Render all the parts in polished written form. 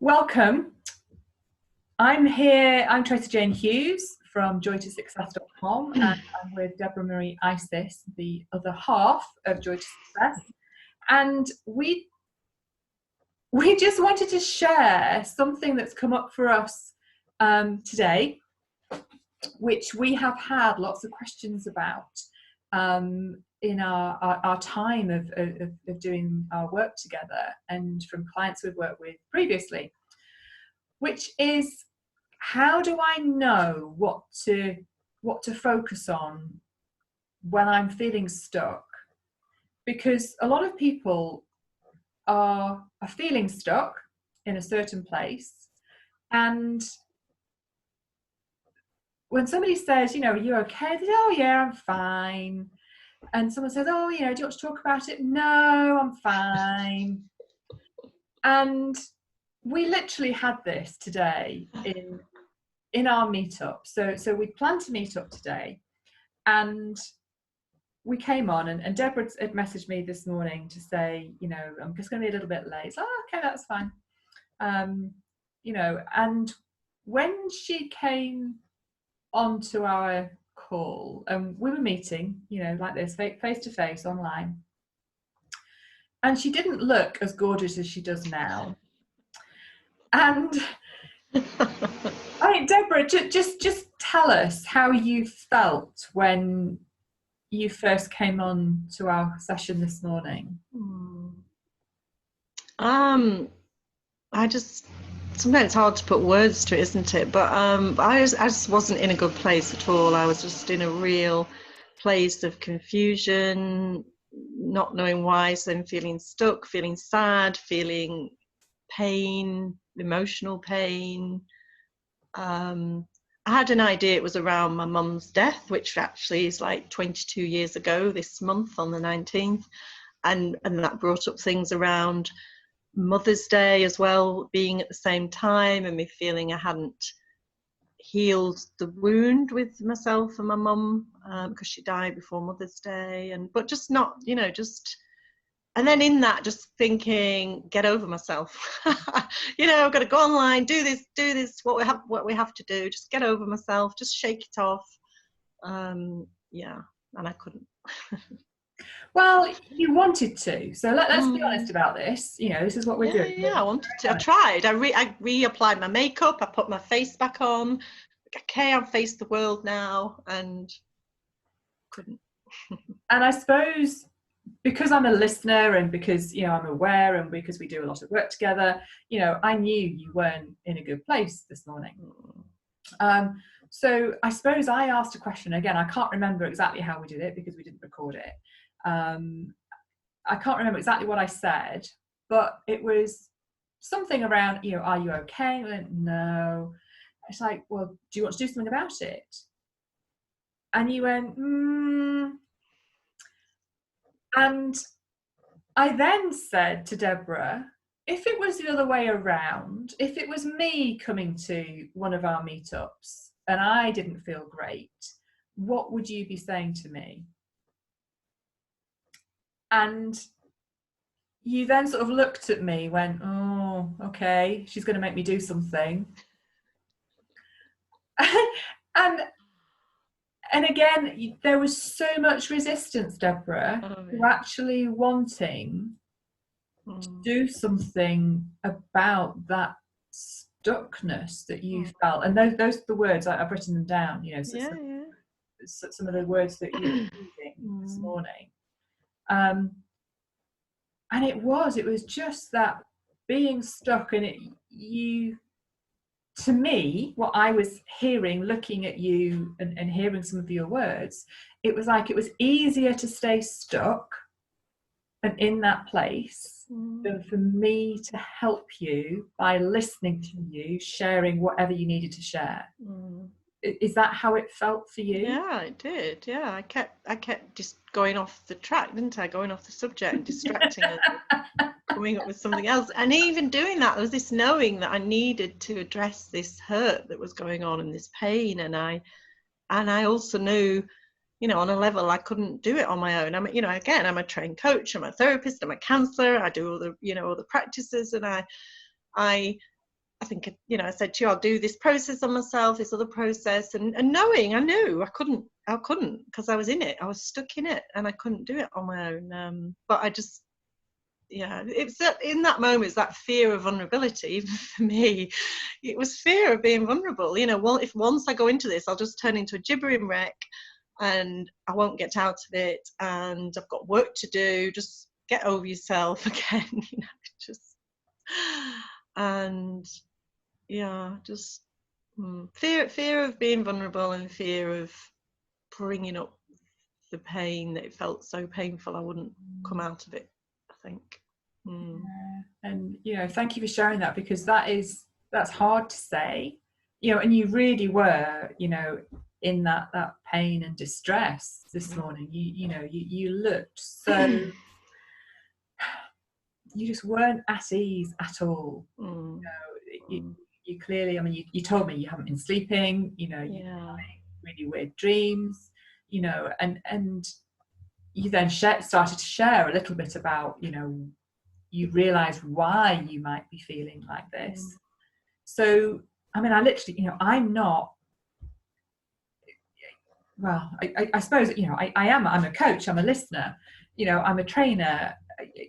Welcome. I'm here. I'm Tracy Jane Hughes from joytosuccess.com, and I'm with Deborah Marie Isis, the other half of Joy to Success. And we just wanted to share something that's come up for us today, which we have had lots of questions about in our time of doing our work together, and from clients we've worked with previously, which is, how do I know what to focus on when I'm feeling stuck? Because a lot of people are feeling stuck in a certain place, and when somebody says, are you okay? They say, oh yeah, I'm fine. And someone says, oh, do you want to talk about it? No, I'm fine. And we literally had this today in our meetup. So we planned to meet up today, and we came on, and Deborah had messaged me this morning to say, I'm just going to be a little bit late. So, okay, that's fine. And when she came onto our call, and we were meeting, like this, face to face online, and she didn't look as gorgeous as she does now. And Deborah, just tell us how you felt when you first came on to our session this morning. Sometimes it's hard to put words to it, isn't it? But I just wasn't in a good place at all. I was just in a real place of confusion, not knowing why, so I'm feeling stuck, feeling sad, feeling pain, emotional pain. I had an idea it was around my mum's death, which actually is like 22 years ago this month on the 19th, and that brought up things around Mother's Day as well being at the same time, and me feeling I hadn't healed the wound with myself and my mum because she died before Mother's Day, but just not, and then in that just thinking, get over myself. I've got to go online, do this, what we have to do, just get over myself, just shake it off. And I couldn't. Well, you wanted to, so let's be honest about this. This is what we're doing. Yeah, I wanted to. I tried. I reapplied my makeup. I put my face back on. Okay, I've faced the world now, and couldn't. And I suppose because I'm a listener, and because I'm aware, and because we do a lot of work together, I knew you weren't in a good place this morning. So I suppose I asked a question again. I can't remember exactly how we did it because we didn't record it. I can't remember exactly what I said, but it was something around, are you okay? I went, no. It's like, well, do you want to do something about it? And you went, And I then said to Deborah, if it was the other way around, if it was me coming to one of our meetups and I didn't feel great, what would you be saying to me? And you then sort of looked at me, went, oh, okay, she's going to make me do something. And again, there was so much resistance, Deborah, to actually wanting to do something about that stuckness that you felt. And those are the words, I've written them down, some of the words that you were using this morning. And it was just that being stuck, and to me, what I was hearing, looking at you and hearing some of your words, it was like it was easier to stay stuck and in that place than for me to help you by listening to you, sharing whatever you needed to share. Is that how it felt for you? Yeah, it did. Yeah, I kept just going off the track, didn't I? Going off the subject and distracting and coming up with something else. And even doing that, there was this knowing that I needed to address this hurt that was going on and this pain. And I also knew, on a level I couldn't do it on my own. I'm a trained coach, I'm a therapist, I'm a counselor, I do all the, all the practices, and I I think, you know, I said to you, I'll do this process on myself, this other process, and knowing, I knew I couldn't because I was in it. I was stuck in it, and I couldn't do it on my own. But I just, yeah, it's in that moment, it's that fear of vulnerability. Even for me, it was fear of being vulnerable. You know, well, if once I go into this, I'll just turn into a gibbering wreck, and I won't get out of it, and I've got work to do. Just get over yourself again, you know, just, and yeah, just fear of being vulnerable, and fear of bringing up the pain that it felt so painful I wouldn't come out of it, I think. Yeah. And, you know, thank you for sharing that, because that's hard to say, you know, and you really were, you know, in that pain and distress this morning. You know, you looked so you just weren't at ease at all. You know, you clearly, I mean, you told me you haven't been sleeping, you know, you're having really weird dreams, you know, and you then started to share a little bit about, you know, you realised why you might be feeling like this. So, I mean, I literally, you know, I'm not, well, I suppose, you know, I'm a coach, I'm a listener, you know, I'm a trainer,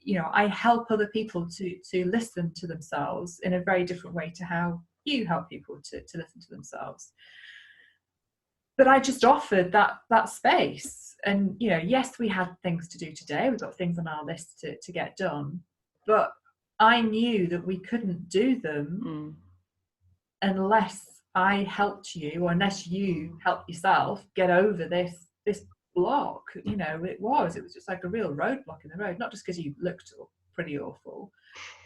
you know, I help other people to listen to themselves in a very different way to how you help people to listen to themselves. But I just offered that space. And, you know, yes, we had things to do today. We've got things on our list to get done. But I knew that we couldn't do them unless I helped you, or unless you helped yourself get over this block. You know, it was just like a real roadblock in the road, not just because you looked pretty awful,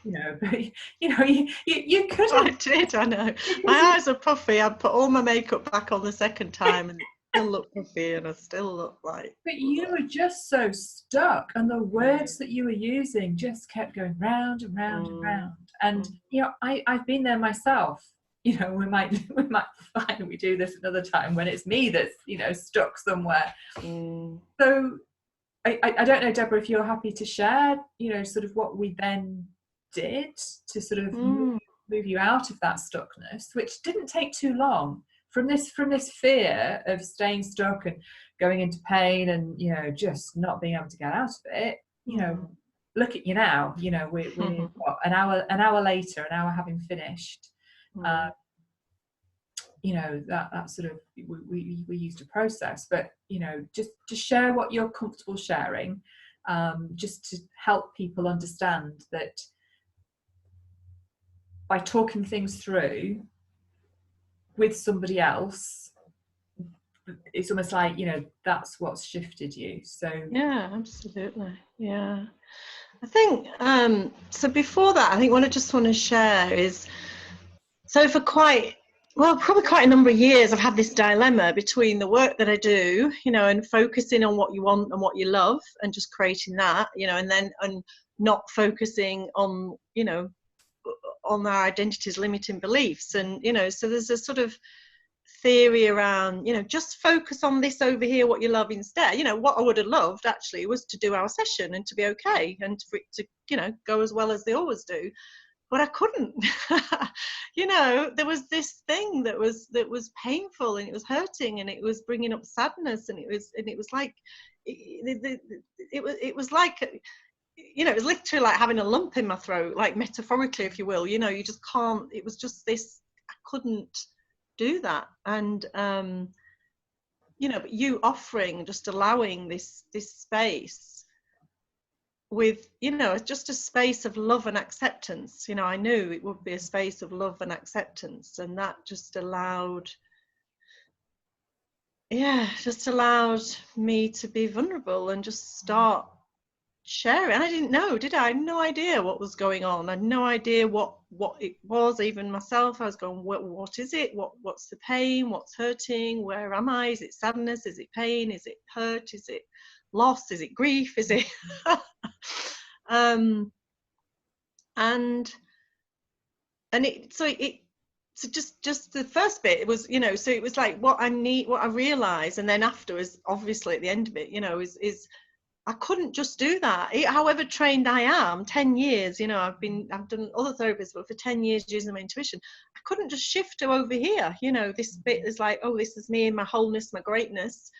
you know, but you know, you couldn't. I did, I know. My eyes are puffy. I put all my makeup back on the second time and still look puffy, and I still look like. But you were just so stuck, and the words that you were using just kept going round and round and round. And you know, I've been there myself. You know, we might find we do this another time when it's me that's, you know, stuck somewhere. So I don't know, Deborah, if you're happy to share, you know, sort of what we then did to sort of move you out of that stuckness, which didn't take too long. From this fear of staying stuck and going into pain and, you know, just not being able to get out of it, you know, look at you now, you know, we're what, an hour later, an hour having finished. You know, that sort of, we used a process, but, you know, just to share what you're comfortable sharing, just to help people understand that by talking things through with somebody else, it's almost like, you know, that's what's shifted you. So yeah, absolutely. Yeah, I think so before that, I think what I just want to share is, so for probably quite a number of years, I've had this dilemma between the work that I do, you know, and focusing on what you want and what you love, and just creating that, you know, and not focusing on, you know, on our identities, limiting beliefs. And, you know, so there's a sort of theory around, you know, just focus on this over here, what you love instead. You know, what I would have loved actually was to do our session and to be okay, and for it to, you know, go as well as they always do. But I couldn't. You know, there was this thing that was painful, and it was hurting, and it was bringing up sadness, and it was like it was like, you know, it was literally like having a lump in my throat, like metaphorically, if you will. You know, you just can't. It was just this. I couldn't do that, and you know, but you offering, just allowing this space with, you know, just a space of love and acceptance. You know, I knew it would be a space of love and acceptance, and that just allowed me to be vulnerable and just start sharing. I didn't know, did I? I had no idea what was going on. I had no idea what it was, even myself. I was going, what is it? What's the pain? What's hurting? Where am I? Is it sadness? Is it pain? Is it hurt? Is it loss? Is it grief? Is it and so just the first bit, it was, you know, so it was like what I realized, and then afterwards, obviously at the end of it, you know, is I couldn't just do that. However trained I am, 10 years, you know, I've done other therapies, but for 10 years using my intuition, I couldn't just shift to over here. You know, this bit is like, oh, this is me and my wholeness, my greatness.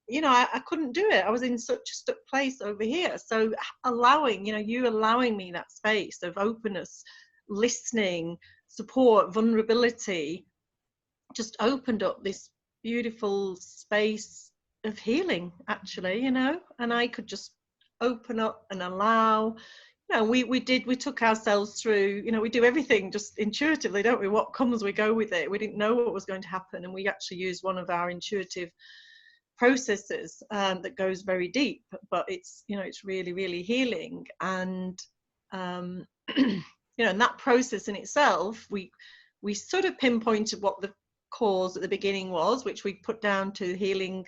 You know, I couldn't do it. I was in such a stuck place over here. So allowing, you know, you allowing me that space of openness, listening, support, vulnerability, just opened up this beautiful space of healing, actually, you know, and I could just open up and allow. You know, we took ourselves through, you know, we do everything just intuitively, don't we? What comes, we go with it. We didn't know what was going to happen, and we actually used one of our intuitive processes that goes very deep, but it's, you know, it's really, really healing. And you know, and that process in itself, we sort of pinpointed what the cause at the beginning was, which we put down to healing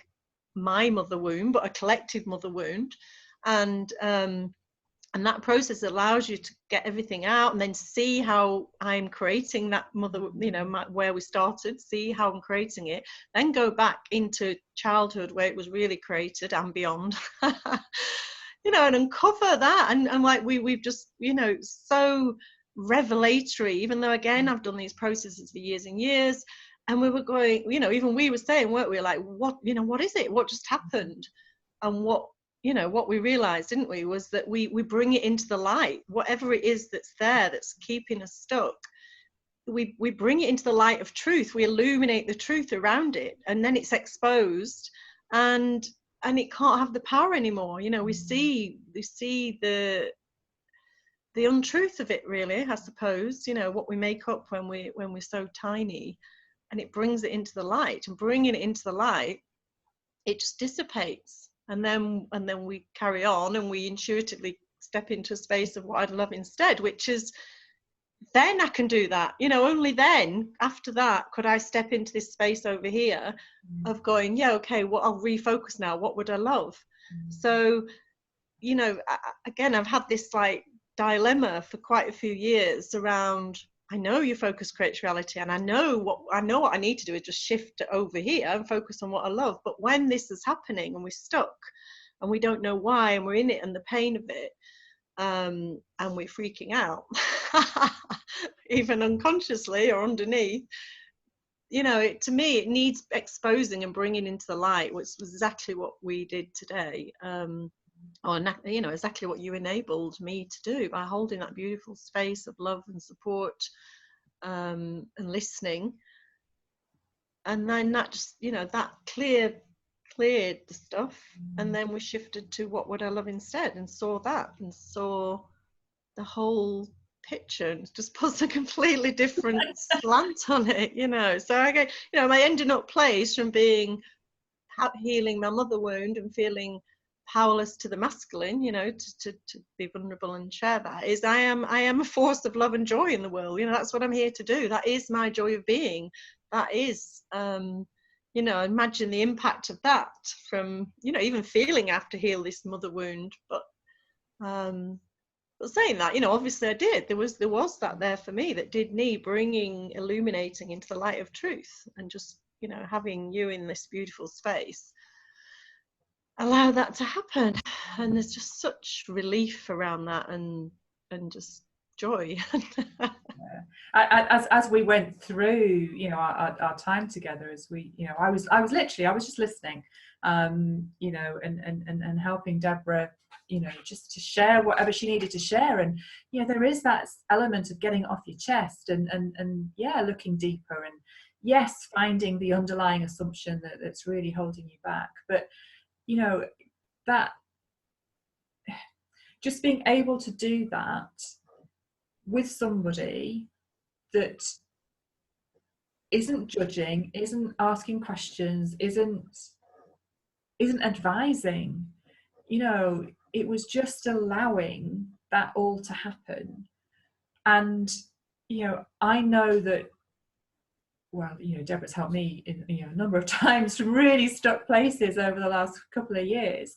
my mother wound, but a collective mother wound. And that process allows you to get everything out and then see how I'm creating that mother, you know, where we started, see how I'm creating it, then go back into childhood where it was really created and beyond, you know, and uncover that. And like we've just, you know, so revelatory, even though, again, I've done these processes for years and years. And we were going, you know, even we were saying, weren't we, like, what, you know, what is it? What just happened? And what, you know, what we realized, didn't we, was that we bring it into the light, whatever it is that's there, that's keeping us stuck. We bring it into the light of truth. We illuminate the truth around it, and then it's exposed, and it can't have the power anymore. You know, we see the untruth of it, really, I suppose, you know, what we make up when we're so tiny, and it brings it into the light, and bringing it into the light, it just dissipates. And then we carry on, and we intuitively step into a space of what I'd love instead, which is, then I can do that. You know, only then, after that, could I step into this space over here of going, yeah, okay, well, I'll refocus now. What would I love? So, you know, again, I've had this like dilemma for quite a few years around, I know your focus creates reality, and I know what I need to do is just shift it over here and focus on what I love. But when this is happening and we're stuck and we don't know why, and we're in it and the pain of it, and we're freaking out, even unconsciously or underneath, you know, to me, it needs exposing and bringing into the light, which was exactly what we did today. Or, you know, exactly what you enabled me to do by holding that beautiful space of love and support, and listening. And then that just, you know, that cleared the stuff, and then we shifted to what would I love instead, and saw that, and saw the whole picture, and just puts a completely different slant on it, you know. So I get, you know, my ending up place from being healing my mother wound and feeling powerless to the masculine, you know, to be vulnerable and share that, is I am a force of love and joy in the world. You know, that's what I'm here to do. That is my joy of being. That is, you know, imagine the impact of that from, you know, even feeling I have to heal this mother wound. But saying that, you know, obviously I did. There was that there for me that did need bringing, illuminating into the light of truth, and just, you know, having you in this beautiful space allow that to happen. And there's just such relief around that, and just joy. As we went through, you know, our time together, as we, you know, I was just listening, you know, and helping Deborah, you know, just to share whatever she needed to share. And you know, there is that element of getting it off your chest, and yeah, looking deeper, and yes, finding the underlying assumption that's really holding you back. But you know, that just being able to do that with somebody that isn't judging, isn't asking questions, isn't advising, you know, it was just allowing that all to happen. And you know, I know that, well, you know, Deborah's helped me in, you know, a number of times from really stuck places over the last couple of years,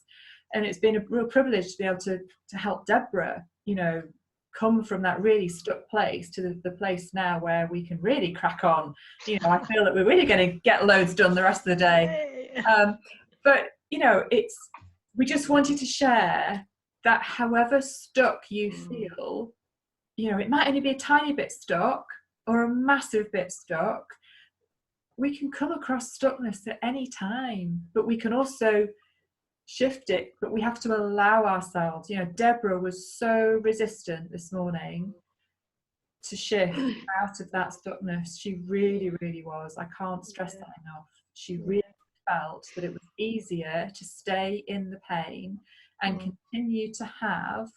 and it's been a real privilege to be able to help Deborah, you know, come from that really stuck place to the place now where we can really crack on. You know, I feel that we're really going to get loads done the rest of the day. But you know, it's we just wanted to share that however stuck you feel, you know, it might only be a tiny bit stuck or a massive bit stuck. We can come across stuckness at any time, but we can also shift it, but we have to allow ourselves. You know, Deborah was so resistant this morning to shift out of that stuckness. She really, really was. I can't stress that enough. She really felt that it was easier to stay in the pain and continue to have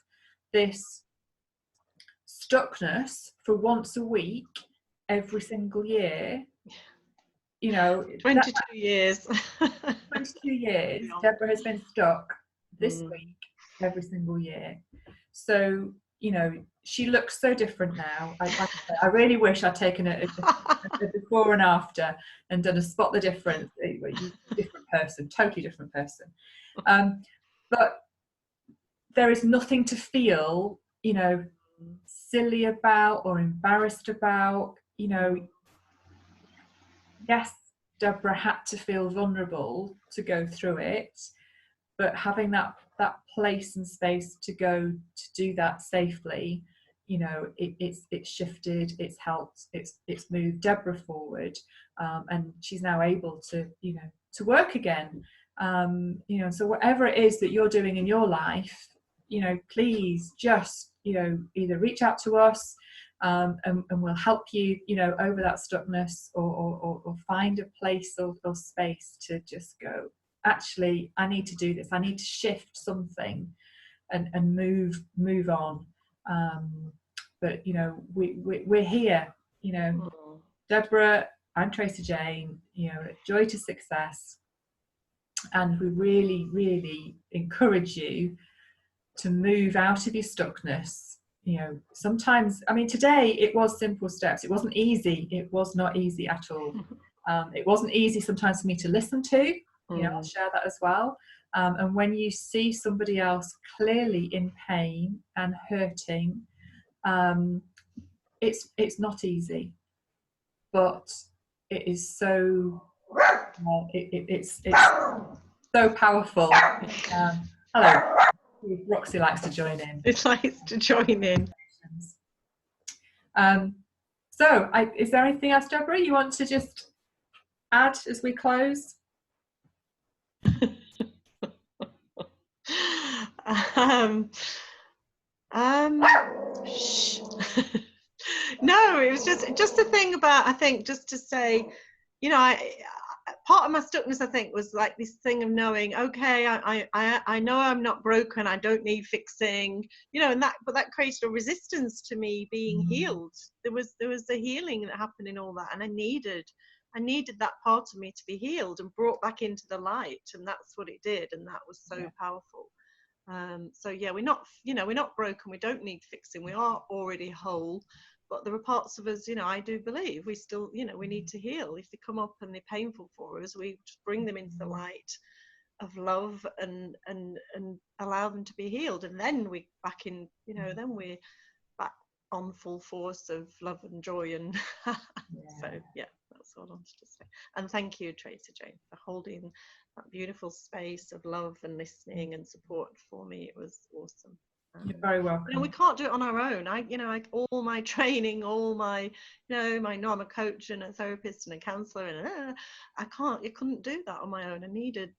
this stuckness for once a week every single year. You know, 22 years. 22 years, Deborah has been stuck this week every single year. So, you know, she looks so different now. I really wish I'd taken a before and after and done a spot the difference. Different person, totally different person. But there is nothing to feel, you know, silly about or embarrassed about. You know, yes, Deborah had to feel vulnerable to go through it, but having that place and space to go to do that safely, you know, it's shifted, it's helped, it's moved Deborah forward, and she's now able to, you know, to work again. You know, so whatever it is that you're doing in your life, you know, please just, you know, either reach out to us, and we'll help you, you know, over that stuckness, or find a place or space to just go, actually, I need to do this. I need to shift something and move on. But, you know, we're here, you know, Deborah, I'm Tracy Jane, you know, Joy to Success. And we really, really encourage you to move out of your stuckness. You know, sometimes, I mean, today it was simple steps. It wasn't easy. It was not easy at all. It wasn't easy sometimes for me to listen to. You know, I'll share that as well. And when you see somebody else clearly in pain and hurting, it's not easy, but it is so. It's so powerful. Hello. Roxy likes to join in. It likes to join in. So, is there anything else, Deborah, you want to just add as we close? No, it was just a thing about, I think, just to say, you know, part of my stuckness, I think, was like this thing of knowing, okay, I know I'm not broken, I don't need fixing, you know, but that created a resistance to me being healed. There was a healing that happened in all that, and I needed that part of me to be healed and brought back into the light, and that's what it did, and that was so powerful. So yeah, we're not broken, we don't need fixing, we are already whole. But there are parts of us, you know, I do believe we still, you know, we need to heal. If they come up and they're painful for us, we just bring them into the light of love and allow them to be healed. And then we're back in, you know, then we're back on full force of love and joy. And so, yeah, that's all I wanted to say. And thank you, Tracy Jane, for holding that beautiful space of love and listening and support for me. It was awesome. You're very welcome. You know, we can't do it on our own. All my training, all my, you know, I'm a coach and a therapist and a counselor, and I couldn't do that on my own. I needed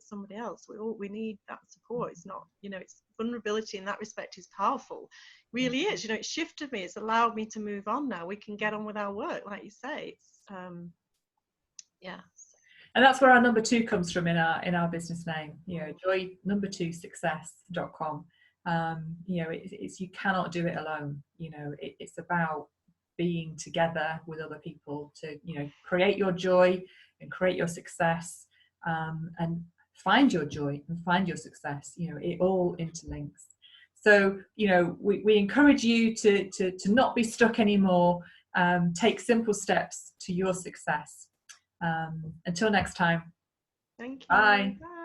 somebody else. We need that support. It's not, you know, it's vulnerability in that respect is powerful. It really is. You know, it's shifted me. It's allowed me to move on now. We can get on with our work, like you say. It's yeah. And that's where our number 2 comes from in our business name. You know, joy2success.com. You know, it's you cannot do it alone. You know, it's about being together with other people to, you know, create your joy and create your success, and find your joy and find your success. You know, it all interlinks. So, you know, we encourage you to not be stuck anymore. Take simple steps to your success. Until next time. Thank you. Bye. Bye.